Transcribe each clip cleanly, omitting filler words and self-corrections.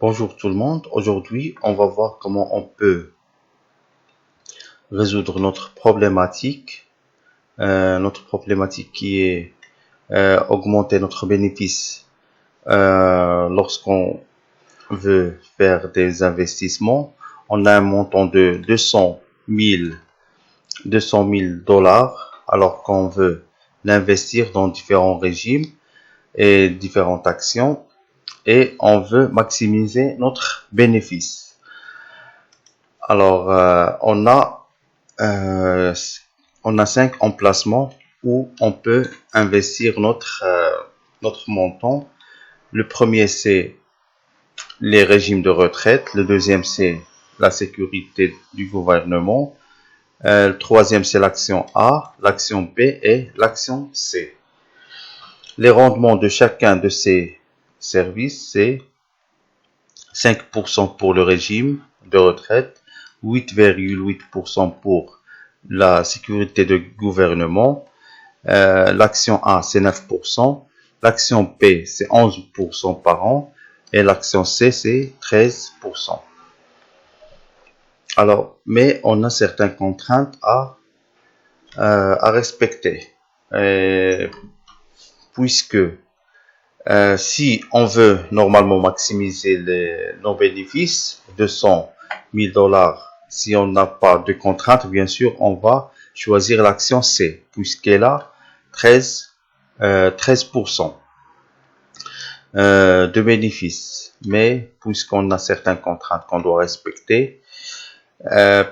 Bonjour tout le monde, aujourd'hui on va voir comment on peut résoudre notre problématique qui est augmenter notre bénéfice lorsqu'on veut faire des investissements. On a un montant de 200 000 dollars alors qu'on veut l'investir dans différents régimes et différentes actions et on veut maximiser notre bénéfice. Alors, on a 5 emplacements où on peut investir notre montant. Le premier, c'est les régimes de retraite. Le deuxième, c'est la sécurité du gouvernement. Le troisième, c'est l'action A, l'action B et l'action C. Les rendements de chacun de ces services, c'est 5% pour le régime de retraite, 8,8% pour la sécurité de gouvernement, l'action A c'est 9%, l'action B c'est 11% par an et l'action C c'est 13%. Alors, mais on a certaines contraintes à respecter, puisque si on veut normalement maximiser nos bénéfices, 200 000 dollars, si on n'a pas de contrainte, bien sûr, on va choisir l'action C, puisqu'elle a 13% de bénéfices. Mais puisqu'on a certaines contraintes qu'on doit respecter,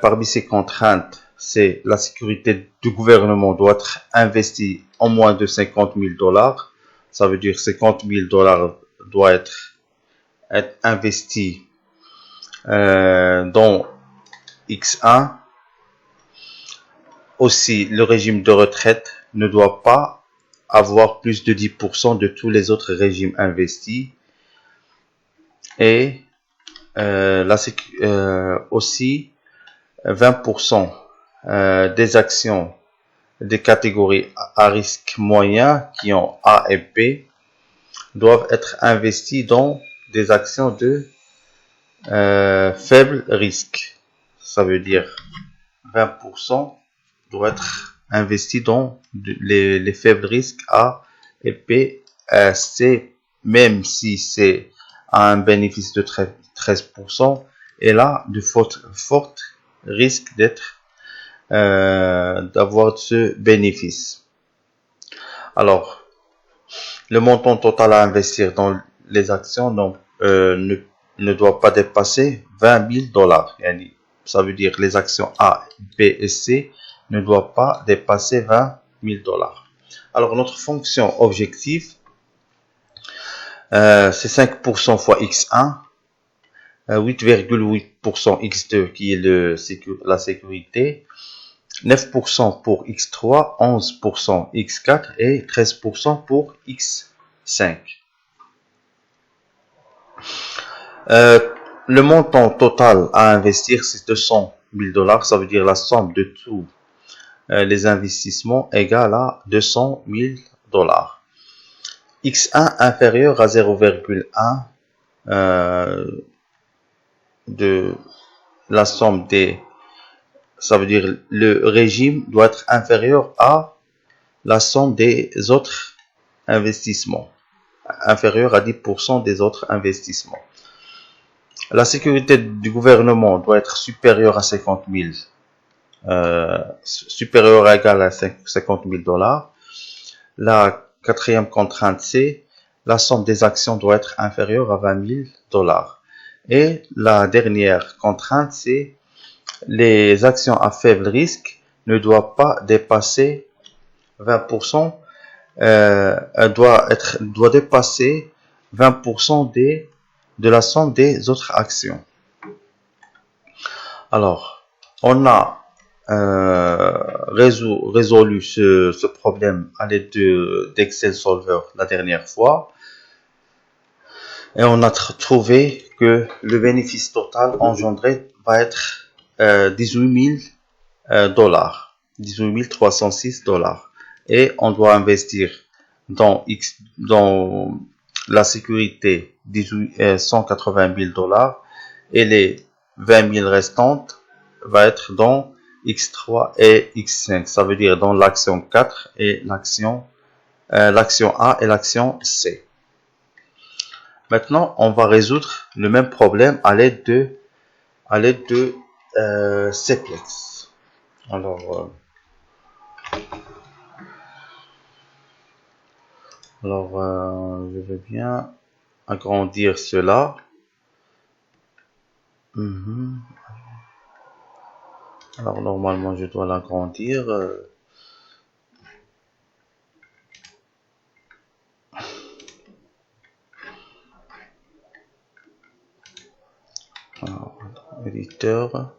parmi ces contraintes, c'est la sécurité du gouvernement doit être investie en moins de 50 000 dollars. Ça veut dire 50 000 dollars doit être investi dans X1. Aussi, le régime de retraite ne doit pas avoir plus de 10% de tous les autres régimes investis. Et aussi, 20% des actions des catégories à risque moyen qui ont A et B doivent être investis dans des actions de faible risque. Ça veut dire 20% doit être investi dans les faibles risques A et B. C, même si c'est à un bénéfice de 13%, et là de fort risque d'avoir ce bénéfice. Alors, le montant total à investir dans les actions ne doit pas dépasser 20 000 dollars. Ça veut dire les actions A, B et C ne doivent pas dépasser 20 000 dollars. Alors, notre fonction objectif, c'est 5% fois X1, 8,8% X2 qui est la sécurité, 9% pour X3, 11% X4 et 13% pour X5. Le montant total à investir, c'est 200 000 dollars. Ça veut dire la somme de tous les investissements égale à 200 000 dollars. X1 inférieur à 0,1 de la somme des... Ça veut dire le régime doit être inférieur à la somme des autres investissements, inférieur à 10% des autres investissements. La sécurité du gouvernement doit être supérieure à 50 000, supérieure à égale à 50 000 dollars. La quatrième contrainte, c'est la somme des actions doit être inférieure à 20 000 dollars. Et la dernière contrainte, c'est les actions à faible risque ne doivent pas dépasser 20%, doit dépasser 20% de la somme des autres actions. Alors, on a résolu ce problème à l'aide d'Excel Solver la dernière fois. Et on a trouvé que le bénéfice total engendré va être 18 000 dollars, 18 306 dollars. Et on doit investir dans la sécurité 180 000 dollars et les 20 000 restantes va être dans X3 et X5. Ça veut dire dans l'action 4 et l'action A et l'action C. Maintenant, on va résoudre le même problème à l'aide de Simplex. Alors, je vais bien agrandir cela. Alors, normalement, je dois l'agrandir. Alors, éditeur.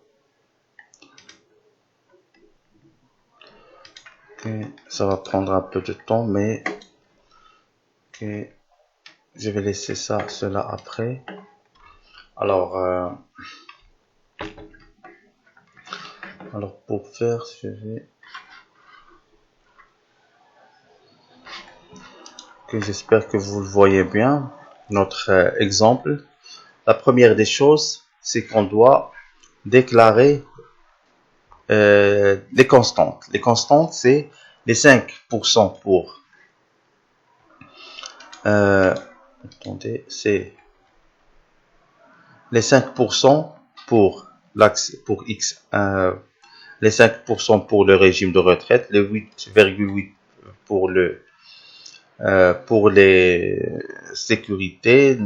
Okay. Ça va prendre un peu de temps, mais okay. Je vais laisser cela après. Alors, pour faire, j'espère que vous le voyez bien, notre exemple. La première des choses, c'est qu'on doit déclarer les constantes. Les constantes, c'est les 5% pour... attendez, c'est les 5% pour X, les 5% pour le régime de retraite, les 8,8 pour les sécurités,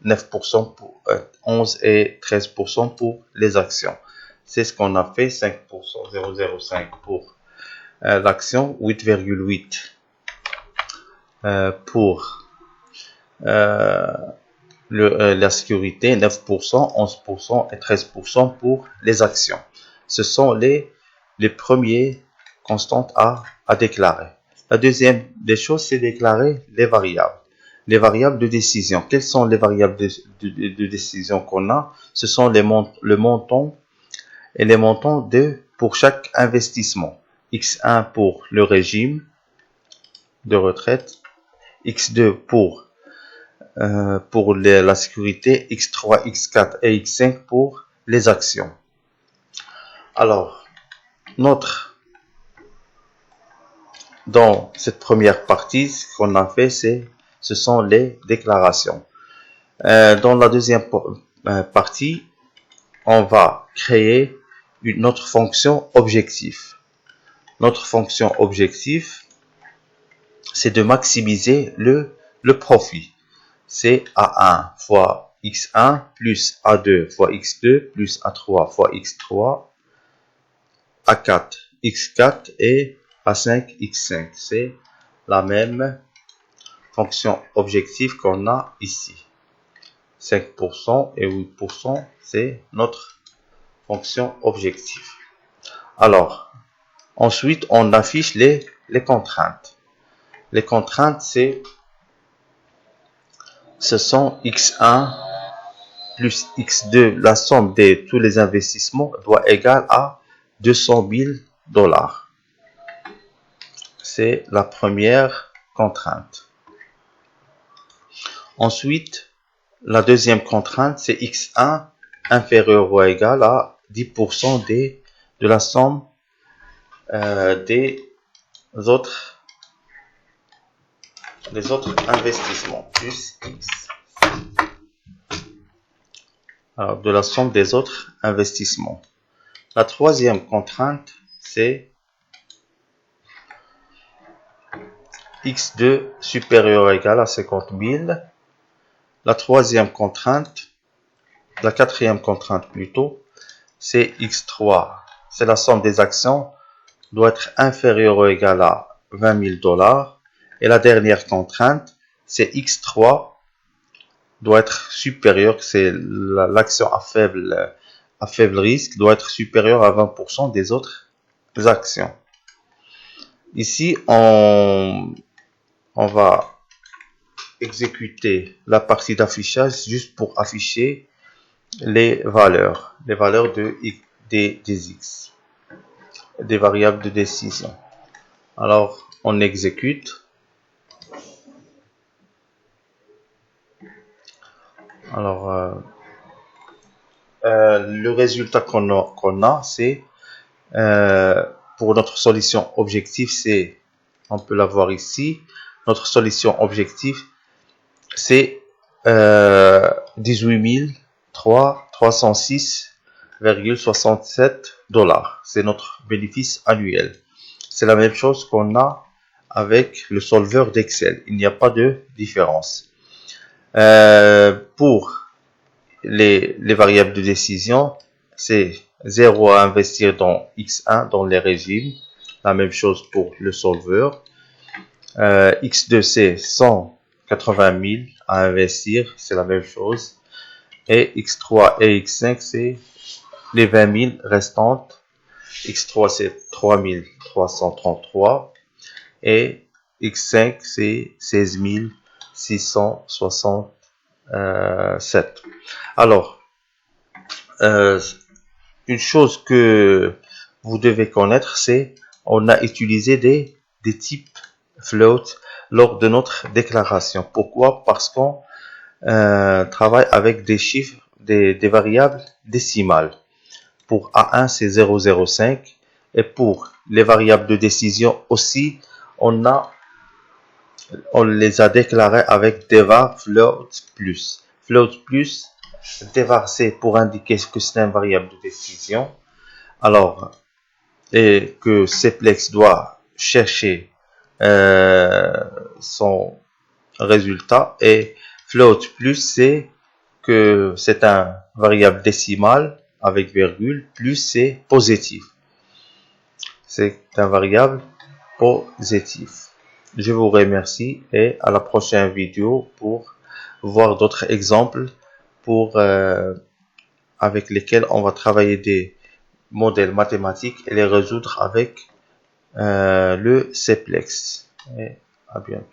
9% pour 11 et 13% pour les actions. C'est ce qu'on a fait, 5%, 0,05 pour l'action, 8,8 pour la sécurité, 9%, 11% et 13% pour les actions. Ce sont les premiers constantes à déclarer. La deuxième des choses, c'est déclarer les variables. Les variables de décision. Quelles sont les variables de décision qu'on a? Ce sont le montant et les montants pour chaque investissement. X1 pour le régime de retraite, X2 pour la sécurité, X3, X4 et X5 pour les actions. Alors, dans cette première partie, ce qu'on a fait, ce sont les déclarations. Dans la deuxième partie, on va créer notre fonction objectif. Notre fonction objectif, c'est de maximiser le profit. C'est A1 fois X1 plus A2 fois X2 plus A3 fois X3, A4 X4 et A5 X5. C'est la même fonction objectif qu'on a ici. 5% et 8%, c'est notre fonction objectif. Alors, ensuite, on affiche les contraintes. Les contraintes, ce sont X1 plus X2, la somme de tous les investissements doit égale à 200 000 dollars. C'est la première contrainte. Ensuite, la deuxième contrainte, c'est X1 inférieur ou égal à 10% de la somme des autres investissements, plus X. Alors, de la somme des autres investissements. La troisième contrainte, c'est X2 supérieur ou égal à 50 000. La quatrième contrainte plutôt, c'est X3. C'est la somme des actions doit être inférieure ou égale à 20 000 dollars. Et la dernière contrainte, c'est X3 doit être supérieur, c'est l'action à faible risque, doit être supérieure à 20% des autres actions. Ici, on va exécuter la partie d'affichage juste pour afficher les valeurs des X, des variables de décision. Alors, on exécute. Alors, le résultat qu'on a, c'est pour notre solution objective, c'est, on peut la voir ici, notre solution objective, c'est 18 306,67 $. C'est notre bénéfice annuel. C'est la même chose qu'on a avec le solveur d'Excel. Il n'y a pas de différence. Pour les variables de décision, c'est 0 à investir dans X1 dans les régimes. La même chose pour le solveur. X2, c'est 180 000 à investir. C'est la même chose. Et X3 et X5, c'est les 20 000 restantes. X3, c'est 3 333. Et X5, c'est 16 667. Alors, une chose que vous devez connaître, c'est on a utilisé des types float lors de notre déclaration. Pourquoi? Parce qu'on travaille avec des chiffres, des variables décimales. Pour A1, c'est 0,05. Et pour les variables de décision aussi, on les a déclarées avec var float plus. Float plus, var c'est pour indiquer que c'est une variable de décision. Alors, et que Cplex doit chercher son résultat, et float plus, c'est que c'est un variable décimale avec virgule, plus c'est positif. C'est un variable positif. Je vous remercie et à la prochaine vidéo pour voir d'autres exemples pour avec lesquels on va travailler des modèles mathématiques et les résoudre avec le Cplex. Et à bientôt.